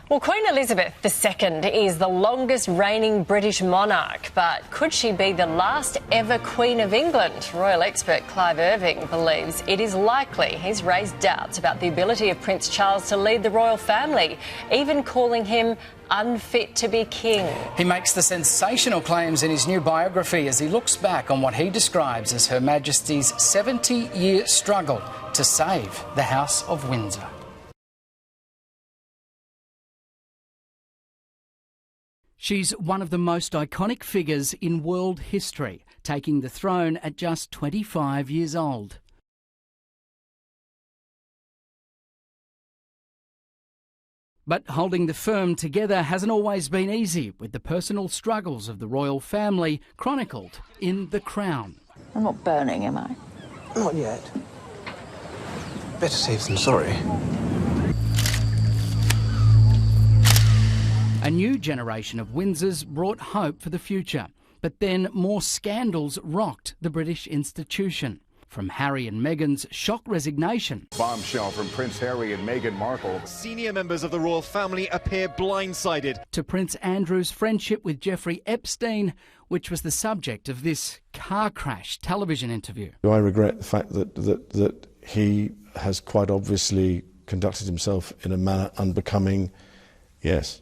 Well, Queen Elizabeth II is the longest reigning British monarch, but could she be the last ever Queen of England? Royal expert Clive Irving believes it is likely. He's raised doubts about the ability of Prince Charles to lead the royal family, even calling him unfit to be king. He makes the sensational claims in his new biography as he looks back on what he describes as Her Majesty's 70-year struggle to save the House of Windsor. She's one of the most iconic figures in world history, taking the throne at just 25 years old. But holding the firm together hasn't always been easy, with the personal struggles of the royal family chronicled in The Crown. I'm not burning, am I? Not yet. Better safe than sorry. A new generation of Windsors brought hope for the future, but then more scandals rocked the British institution. From Harry and Meghan's shock resignation. Bombshell from Prince Harry and Meghan Markle. Senior members of the royal family appear blindsided. To Prince Andrew's friendship with Jeffrey Epstein, which was the subject of this car crash television interview. I regret the fact that he has quite obviously conducted himself in a manner unbecoming, yes.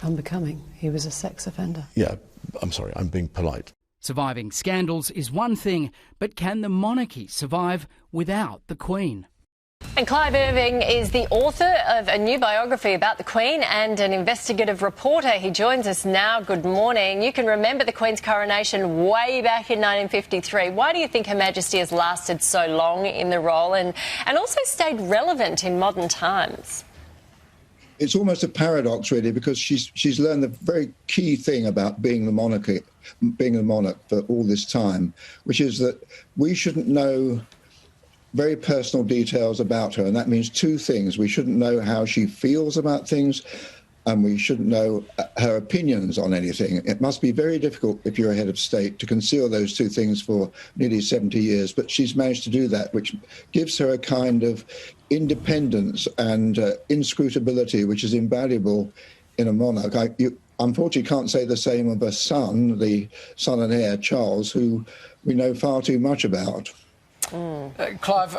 Unbecoming? He was a sex offender. Yeah, I'm sorry, I'm being polite. Surviving scandals is one thing, but can the monarchy survive without the Queen? And Clive Irving is the author of a new biography about the Queen and an investigative reporter. He joins us now. Good morning. You can remember the Queen's coronation way back in 1953. Why do you think Her Majesty has lasted so long in the role and also stayed relevant in modern times? It's almost a paradox, really, because she's learned the very key thing about being the monarch for all this time, which is that we shouldn't know very personal details about her, and that means two things. We shouldn't know how she feels about things, and we shouldn't know her opinions on anything. It must be very difficult if you're a head of state to conceal those two things for nearly 70 years, but she's managed to do that, which gives her a kind of independence and inscrutability, which is invaluable in a monarch. You unfortunately can't say the same of her son, the son and heir, Charles, who we know far too much about. Clive,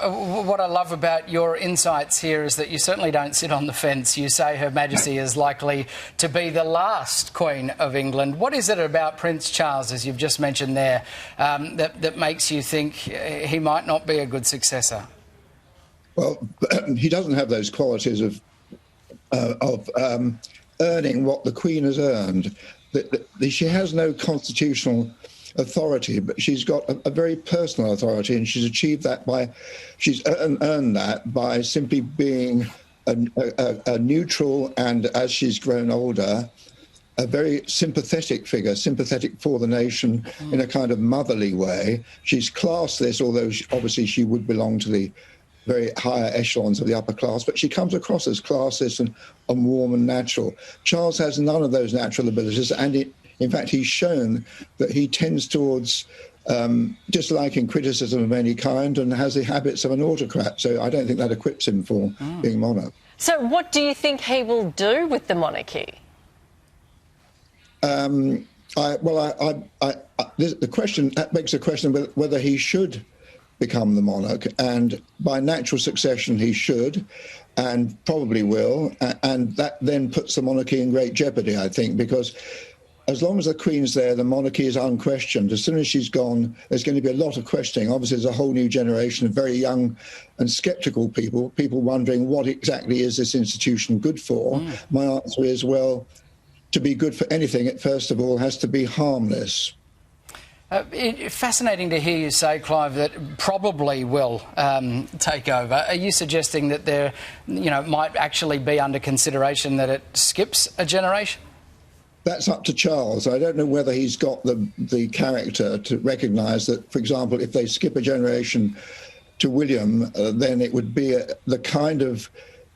what I love about your insights here is that you certainly don't sit on the fence. You say Her Majesty is likely to be the last Queen of England. What is it about Prince Charles, as you've just mentioned there, that makes you think he might not be a good successor? Well, he doesn't have those qualities of earning what the Queen has earned. She has no constitutional authority, but she's got a very personal authority, and she's achieved that she's earned that by simply being a neutral and, as she's grown older, a very sympathetic figure, sympathetic for the nation in a kind of motherly way. She's classless, although obviously she would belong to the very higher echelons of the upper class, but she comes across as classless and warm and natural. Charles has none of those natural abilities, and in fact, he's shown that he tends towards disliking criticism of any kind and has the habits of an autocrat. So I don't think that equips him for being monarch. So what do you think he will do with the monarchy? The question that begs the question whether he should become the monarch, and by natural succession he should and probably will, and that then puts the monarchy in great jeopardy, I think, because as long as the Queen's there, the monarchy is unquestioned. As soon as she's gone, there's going to be a lot of questioning. Obviously, there's a whole new generation of very young and sceptical people wondering what exactly is this institution good for. My answer is, well, to be good for anything, it first of all has to be harmless. Fascinating to hear you say, Clive, that probably will take over. Are you suggesting that there, might actually be under consideration that it skips a generation? That's up to Charles. I don't know whether he's got the character to recognise that, for example, if they skip a generation to William, then it would be the kind of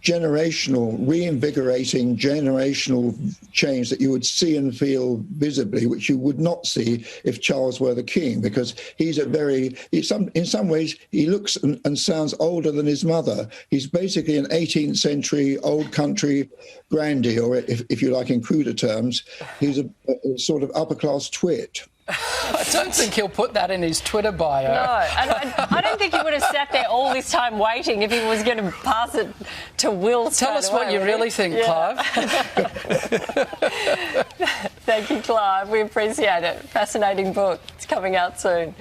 reinvigorating generational change that you would see and feel visibly, which you would not see if Charles were the king, because he's in some ways, he looks and sounds older than his mother. He's basically an 18th century old country grandee, or if you like, in cruder terms, he's a sort of upper class twit. I don't think he'll put that in his Twitter bio. No, and I don't think he would have sat there all this time waiting if he was going to pass it to Will. Tell us what you really think, Clive. Thank you, Clive. We appreciate it. Fascinating book. It's coming out soon.